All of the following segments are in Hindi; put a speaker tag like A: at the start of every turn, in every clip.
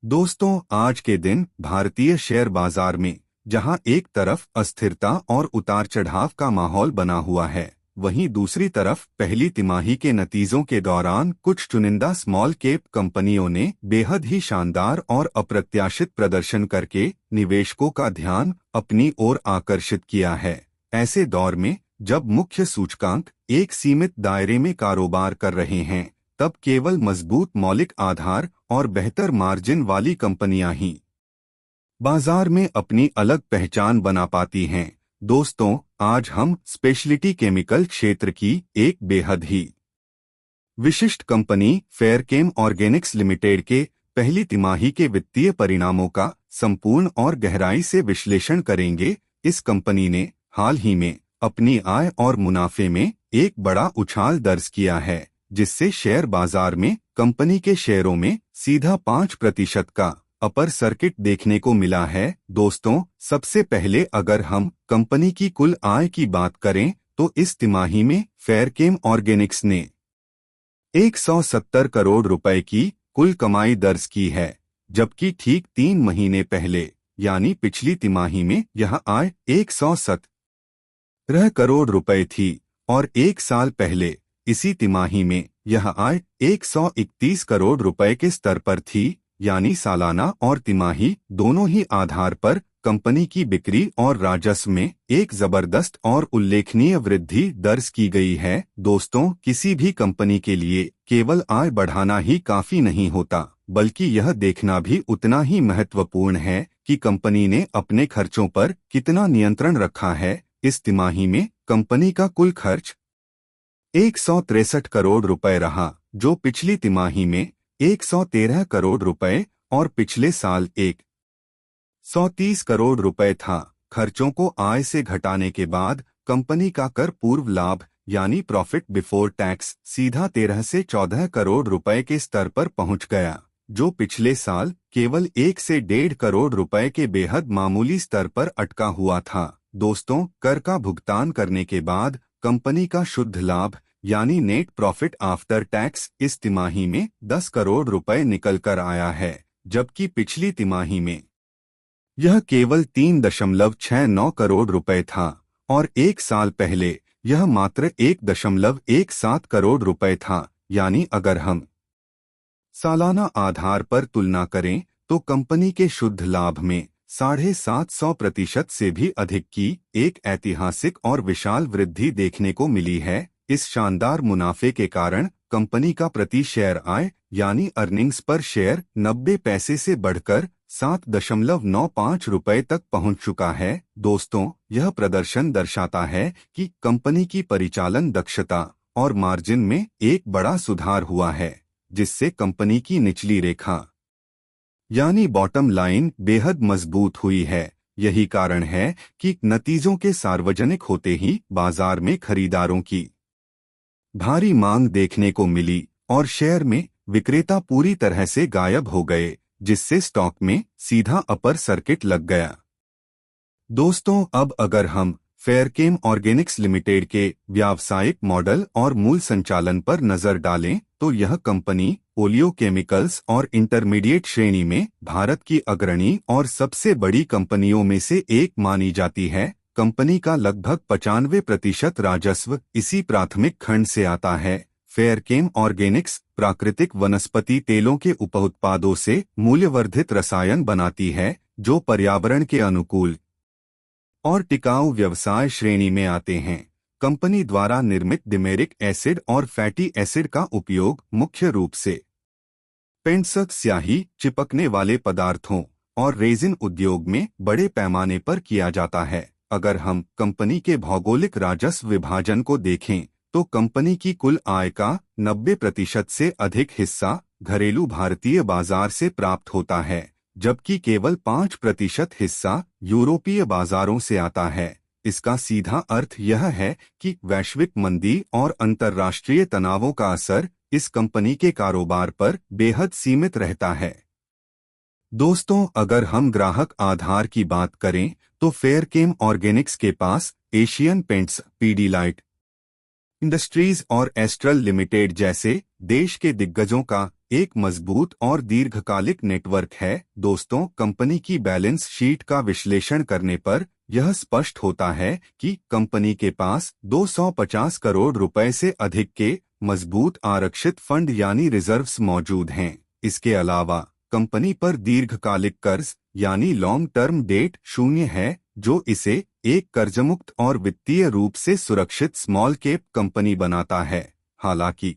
A: दोस्तों, आज के दिन भारतीय शेयर बाजार में जहां एक तरफ अस्थिरता और उतार चढ़ाव का माहौल बना हुआ है, वहीं दूसरी तरफ पहली तिमाही के नतीजों के दौरान कुछ चुनिंदा स्मॉल कैप कंपनियों ने बेहद ही शानदार और अप्रत्याशित प्रदर्शन करके निवेशकों का ध्यान अपनी ओर आकर्षित किया है। ऐसे दौर में जब मुख्य सूचकांक एक सीमित दायरे में कारोबार कर रहे हैं, तब केवल मजबूत मौलिक आधार और बेहतर मार्जिन वाली कंपनियां ही बाजार में अपनी अलग पहचान बना पाती हैं। दोस्तों, आज हम स्पेशलिटी केमिकल क्षेत्र की एक बेहद ही विशिष्ट कंपनी फेयरकेम ऑर्गेनिक्स लिमिटेड के पहली तिमाही के वित्तीय परिणामों का संपूर्ण और गहराई से विश्लेषण करेंगे। इस कंपनी ने हाल ही में अपनी आय और मुनाफे में एक बड़ा उछाल दर्ज किया है, जिससे शेयर बाजार में कंपनी के शेयरों में सीधा 5% का अपर सर्किट देखने को मिला है। दोस्तों, सबसे पहले अगर हम कंपनी की कुल आय की बात करें तो इस तिमाही में फेयरकेम ऑर्गेनिक्स ने 170 करोड़ रुपए की कुल कमाई दर्ज की है, जबकि ठीक 3 महीने पहले यानी पिछली तिमाही में यह आय 117 करोड़ रुपए थी और एक साल पहले इसी तिमाही में यह आय 131 करोड़ रुपए के स्तर पर थी। यानी सालाना और तिमाही दोनों ही आधार पर कंपनी की बिक्री और राजस्व में एक जबरदस्त और उल्लेखनीय वृद्धि दर्ज की गई है। दोस्तों, किसी भी कंपनी के लिए केवल आय बढ़ाना ही काफी नहीं होता, बल्कि यह देखना भी उतना ही महत्वपूर्ण है कि कंपनी ने अपने खर्चों पर कितना नियंत्रण रखा है। इस तिमाही में कंपनी का कुल खर्च 163 करोड़ रुपए रहा, जो पिछली तिमाही में 113 करोड़ रुपए और पिछले साल 130 करोड़ रुपए था। खर्चों को आय से घटाने के बाद कंपनी का कर पूर्व लाभ यानी प्रॉफिट बिफोर टैक्स सीधा 13 से 14 करोड़ रुपए के स्तर पर पहुंच गया, जो पिछले साल केवल 1 से 1.5 करोड़ रुपए के बेहद मामूली स्तर पर अटका हुआ था। दोस्तों, कर का भुगतान करने के बाद कंपनी का शुद्ध लाभ यानी नेट प्रॉफिट आफ्टर टैक्स इस तिमाही में 10 करोड़ रुपए निकल कर आया है, जबकि पिछली तिमाही में यह केवल 3.69 करोड़ रुपए था और एक साल पहले यह मात्र 1.17 करोड़ रुपए था। यानी अगर हम सालाना आधार पर तुलना करें तो कंपनी के शुद्ध लाभ में 750% से भी अधिक की एक ऐतिहासिक और विशाल वृद्धि देखने को मिली है। इस शानदार मुनाफे के कारण कंपनी का प्रति शेयर आय यानी अर्निंग्स पर शेयर 90 पैसे से बढ़कर 7.95 रुपए तक पहुंच चुका है। दोस्तों, यह प्रदर्शन दर्शाता है कि कंपनी की परिचालन दक्षता और मार्जिन में एक बड़ा सुधार हुआ है, जिससे कंपनी की निचली रेखा यानी बॉटम लाइन बेहद मजबूत हुई है। यही कारण है कि नतीजों के सार्वजनिक होते ही बाजार में खरीदारों की भारी मांग देखने को मिली और शेयर में विक्रेता पूरी तरह से गायब हो गए, जिससे स्टॉक में सीधा अपर सर्किट लग गया। दोस्तों, अब अगर हम फेयरकेम ऑर्गेनिक्स लिमिटेड के व्यावसायिक मॉडल और मूल संचालन पर नजर डालें तो यह कंपनी ओलियो केमिकल्स और इंटरमीडिएट श्रेणी में भारत की अग्रणी और सबसे बड़ी कंपनियों में से एक मानी जाती है। कंपनी का लगभग 95% राजस्व इसी प्राथमिक खंड से आता है। फेयरकेम ऑर्गेनिक्स प्राकृतिक वनस्पति तेलों के उपउत्पादों से मूल्यवर्धित रसायन बनाती है, जो पर्यावरण के अनुकूल और टिकाऊ व्यवसाय श्रेणी में आते हैं। कंपनी द्वारा निर्मित डिमेरिक एसिड और फैटी एसिड का उपयोग मुख्य रूप से पेंट्स, स्याही, चिपकने वाले पदार्थों और रेजिन उद्योग में बड़े पैमाने पर किया जाता है। अगर हम कंपनी के भौगोलिक राजस्व विभाजन को देखें तो कंपनी की कुल आय का 90% से अधिक हिस्सा घरेलू भारतीय बाजार से प्राप्त होता है, जबकि केवल 5% हिस्सा यूरोपीय बाजारों से आता है। इसका सीधा अर्थ यह है कि वैश्विक मंदी और अंतर्राष्ट्रीय तनावों का असर इस कंपनी के कारोबार पर बेहद सीमित रहता है। दोस्तों, अगर हम ग्राहक आधार की बात करें तो फेयरकेम ऑर्गेनिक्स के पास एशियन पेंट्स, पीडीलाइट इंडस्ट्रीज और एस्ट्रल लिमिटेड जैसे देश के दिग्गजों का एक मजबूत और दीर्घकालिक नेटवर्क है। दोस्तों, कंपनी की बैलेंस शीट का विश्लेषण करने पर यह स्पष्ट होता है कि कंपनी के पास 250 करोड़ रुपए से अधिक के मजबूत आरक्षित फंड यानी रिजर्व्स मौजूद हैं। इसके अलावा कंपनी पर दीर्घकालिक कर्ज यानी लॉन्ग टर्म डेट शून्य है, जो इसे एक कर्जमुक्त और वित्तीय रूप से सुरक्षित स्मॉल कैप कंपनी बनाता है। हालांकि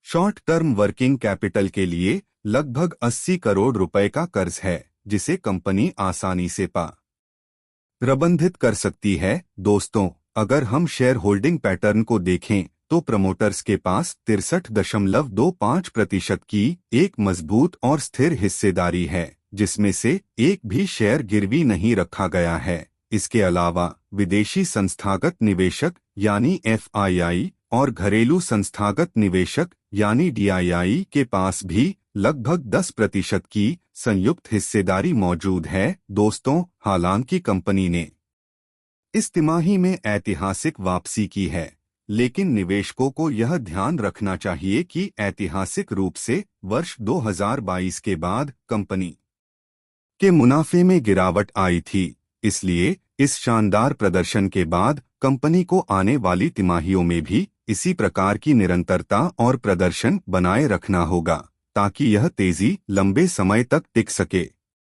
A: शॉर्ट टर्म वर्किंग कैपिटल के लिए लगभग 80 करोड़ रुपए का कर्ज है, जिसे कंपनी आसानी से प्रबंधित कर सकती है। दोस्तों, अगर हम शेयर होल्डिंग पैटर्न को देखें तो प्रमोटर्स के पास 63.25% की एक मजबूत और स्थिर हिस्सेदारी है, जिसमें से एक भी शेयर गिरवी नहीं रखा गया है। इसके अलावा विदेशी संस्थागत निवेशक यानी FII और घरेलू संस्थागत निवेशक यानी DII के पास भी लगभग 10% की संयुक्त हिस्सेदारी मौजूद है। दोस्तों, हालांकि कंपनी ने इस तिमाही में ऐतिहासिक वापसी की है, लेकिन निवेशकों को यह ध्यान रखना चाहिए कि ऐतिहासिक रूप से वर्ष 2022 के बाद कंपनी के मुनाफे में गिरावट आई थी। इसलिए इस शानदार प्रदर्शन के बाद कंपनी को आने वाली तिमाहियों में भी इसी प्रकार की निरंतरता और प्रदर्शन बनाए रखना होगा, ताकि यह तेजी लंबे समय तक टिक सके।